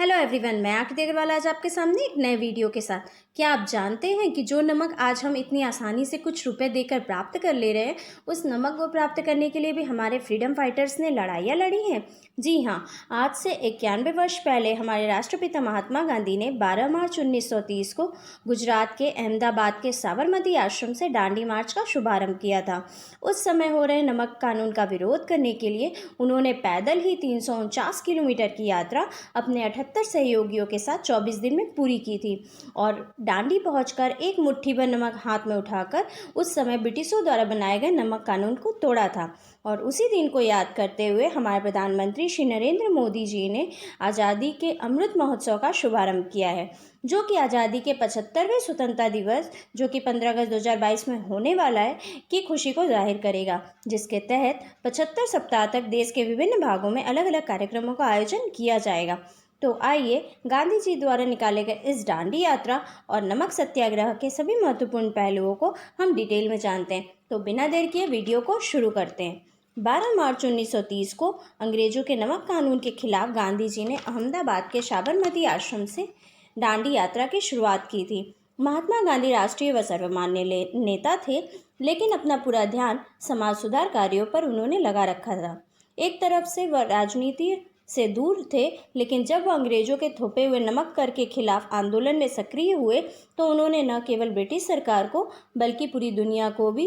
Hello everyone, मैं आकृति अग्रवाल आज आपके सामने एक नए वीडियो के साथ। क्या आप जानते हैं कि जो नमक आज हम इतनी आसानी से कुछ रुपए देकर प्राप्त कर ले रहे हैं, उस नमक को प्राप्त करने के लिए भी हमारे फ्रीडम फाइटर्स ने लड़ाइयाँ लड़ी हैं। जी हाँ, आज से 91 वर्ष पहले हमारे राष्ट्रपिता महात्मा गांधी ने 12 मार्च 1930 को गुजरात के अहमदाबाद के साबरमती आश्रम से दांडी मार्च का शुभारंभ किया था। उस समय हो रहे नमक कानून का विरोध करने के लिए उन्होंने पैदल ही 349 किलोमीटर की यात्रा अपने 78 सहयोगियों के साथ 24 दिन में पूरी की थी और दांडी पहुंचकर एक मुट्ठी भर नमक हाथ में उठाकर उस समय ब्रिटिशों द्वारा बनाए गए नमक कानून को तोड़ा था। और उसी दिन को याद करते हुए हमारे प्रधानमंत्री श्री नरेंद्र मोदी जी ने आज़ादी के अमृत महोत्सव का शुभारंभ किया है, जो कि आज़ादी के 75वें स्वतंत्रता दिवस जो कि 15 अगस्त 2022 में होने वाला है की खुशी को जाहिर करेगा, जिसके तहत 75 सप्ताह तक देश के विभिन्न भागों में अलग अलग कार्यक्रमों का आयोजन किया जाएगा। तो आइए गांधी जी द्वारा निकाले गए इस दांडी यात्रा और नमक सत्याग्रह के सभी महत्वपूर्ण पहलुओं को हम डिटेल में जानते हैं। तो बिना देर किए वीडियो को शुरू करते हैं। 12 मार्च 1930 को अंग्रेजों के नमक कानून के खिलाफ गांधी जी ने अहमदाबाद के साबरमती आश्रम से दांडी यात्रा की शुरुआत की थी। महात्मा गांधी राष्ट्रीय व सर्वमान्य नेता थे, लेकिन अपना पूरा ध्यान समाज सुधार कार्यों पर उन्होंने लगा रखा था। एक तरफ से वह राजनीति से दूर थे, लेकिन जब वह अंग्रेजों के थोपे हुए नमक कर के खिलाफ आंदोलन में सक्रिय हुए तो उन्होंने न केवल ब्रिटिश सरकार को बल्कि पूरी दुनिया को भी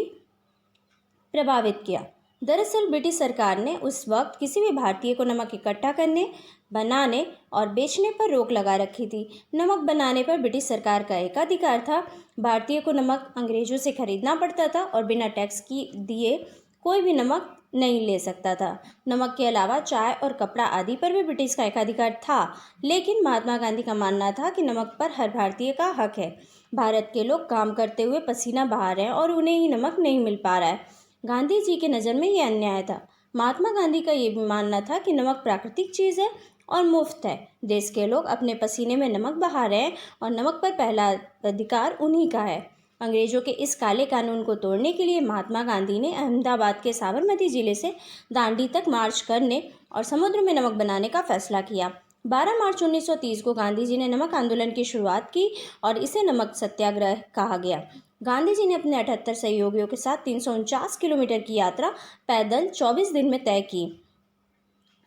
प्रभावित किया। दरअसल ब्रिटिश सरकार ने उस वक्त किसी भी भारतीय को नमक इकट्ठा करने, बनाने और बेचने पर रोक लगा रखी थी। नमक बनाने पर ब्रिटिश सरकार का एकाधिकार था। भारतीय को नमक अंग्रेजों से खरीदना पड़ता था और बिना टैक्स की दिए कोई भी नमक नहीं ले सकता था। नमक के अलावा चाय और कपड़ा आदि पर भी ब्रिटिश का एकाधिकार था, लेकिन महात्मा गांधी का मानना था कि नमक पर हर भारतीय का हक है। भारत के लोग काम करते हुए पसीना बहा रहे हैं और उन्हें ही नमक नहीं मिल पा रहा है। गांधी जी के नज़र में ये अन्याय था। महात्मा गांधी का ये भी मानना था कि नमक प्राकृतिक चीज़ है और मुफ्त है। देश के लोग अपने पसीने में नमक बहा रहे हैं और नमक पर पहला अधिकार उन्हीं का है। अंग्रेजों के इस काले कानून को तोड़ने के लिए महात्मा गांधी ने अहमदाबाद के साबरमती जिले से दांडी तक मार्च करने और समुद्र में नमक बनाने का फैसला किया। 12 मार्च 1930 को गांधी जी ने नमक आंदोलन की शुरुआत की और इसे नमक सत्याग्रह कहा गया। गांधी जी ने अपने 78 सहयोगियों के साथ 349 किलोमीटर की यात्रा पैदल 24 दिन में तय की।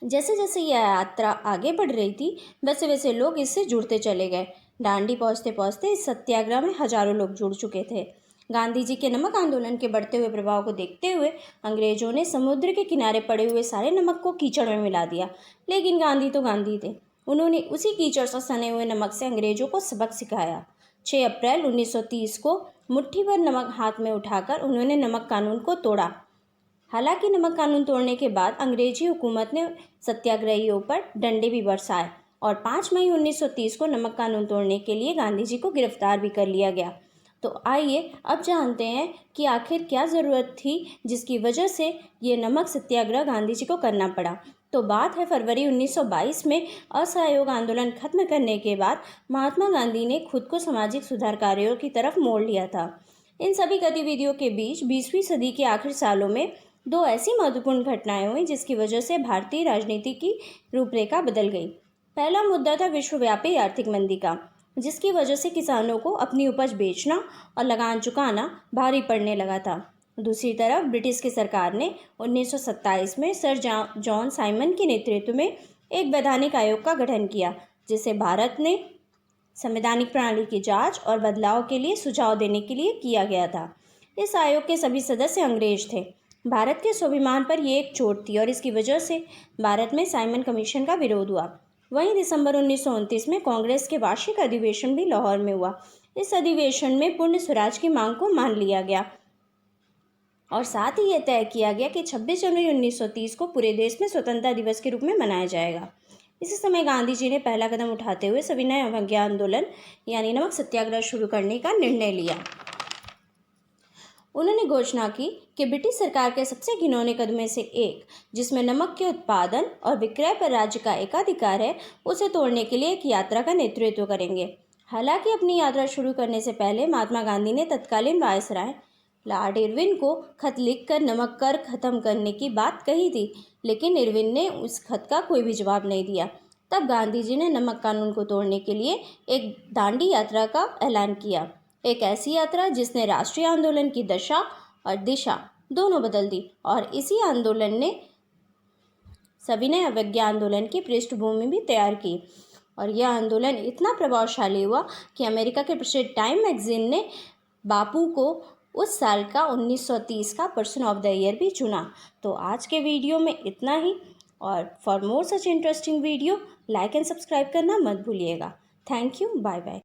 जैसे जैसे यह यात्रा आगे बढ़ रही थी, वैसे वैसे लोग इससे जुड़ते चले गए। दांडी पहुंचते पहुंचते इस सत्याग्रह में हजारों लोग जुड़ चुके थे। गांधी जी के नमक आंदोलन के बढ़ते हुए प्रभाव को देखते हुए अंग्रेजों ने समुद्र के किनारे पड़े हुए सारे नमक को कीचड़ में मिला दिया, लेकिन गांधी तो गांधी थे। उन्होंने उसी कीचड़ से सने हुए नमक से अंग्रेजों को सबक सिखाया। 6 अप्रैल 1930 को मुट्ठी भर नमक हाथ में उठाकर उन्होंने नमक कानून को तोड़ा। हालांकि नमक कानून तोड़ने के बाद अंग्रेजी हुकूमत ने सत्याग्रहियों पर डंडे भी बरसाए और 5 मई 1930 को नमक कानून तोड़ने के लिए गांधी जी को गिरफ्तार भी कर लिया गया। तो आइए अब जानते हैं कि आखिर क्या ज़रूरत थी जिसकी वजह से ये नमक सत्याग्रह गांधी जी को करना पड़ा। तो बात है फरवरी 1922 में असहयोग आंदोलन खत्म करने के बाद महात्मा गांधी ने खुद को सामाजिक सुधार कार्यों की तरफ मोड़ लिया था। इन सभी गतिविधियों के बीच 20वीं सदी के आखिरी सालों में 2 ऐसी महत्वपूर्ण घटनाएं हुई जिसकी वजह से भारतीय राजनीति की रूपरेखा बदल गई। पहला मुद्दा था विश्वव्यापी आर्थिक मंदी का, जिसकी वजह से किसानों को अपनी उपज बेचना और लगान चुकाना भारी पड़ने लगा था। दूसरी तरफ ब्रिटिश की सरकार ने 1927 में सर जॉन साइमन के नेतृत्व में एक वैधानिक आयोग का गठन किया, जिसे भारत ने संवैधानिक प्रणाली की जांच और बदलाव के लिए सुझाव देने के लिए किया गया था। इस आयोग के सभी सदस्य अंग्रेज थे। भारत के स्वाभिमान पर यह एक चोट थी और इसकी वजह से भारत में साइमन कमीशन का विरोध हुआ। वहीं दिसंबर 1929 में कांग्रेस के वार्षिक अधिवेशन भी लाहौर में हुआ। इस अधिवेशन में पूर्ण स्वराज की मांग को मान लिया गया और साथ ही यह तय किया गया कि 26 जनवरी 1930 को पूरे देश में स्वतंत्रता दिवस के रूप में मनाया जाएगा। इसी समय गांधी जी ने पहला कदम उठाते हुए सविनय अवज्ञा आंदोलन यानी नमक सत्याग्रह शुरू करने का निर्णय लिया। उन्होंने घोषणा की कि ब्रिटिश सरकार के सबसे घिनौने कदमों से एक, जिसमें नमक के उत्पादन और विक्रय पर राज्य का एकाधिकार है, उसे तोड़ने के लिए एक यात्रा का नेतृत्व करेंगे। हालांकि अपनी यात्रा शुरू करने से पहले महात्मा गांधी ने तत्कालीन वायसराय लॉर्ड इरविन को खत लिखकर नमक कर खत्म करने की बात कही थी, लेकिन इरविन ने उस खत का कोई भी जवाब नहीं दिया। तब गांधी जी ने नमक कानून को तोड़ने के लिए एक दांडी यात्रा का ऐलान किया। एक ऐसी यात्रा जिसने राष्ट्रीय आंदोलन की दशा और दिशा दोनों बदल दी, और इसी आंदोलन ने सविनय अवज्ञा आंदोलन की पृष्ठभूमि भी तैयार की। और यह आंदोलन इतना प्रभावशाली हुआ कि अमेरिका के प्रसिद्ध टाइम मैगजीन ने बापू को उस साल का 1930 का पर्सन ऑफ द ईयर भी चुना। तो आज के वीडियो में इतना ही, और for more such interesting video like and subscribe करना मत भूलिएगा। Thank you, bye bye.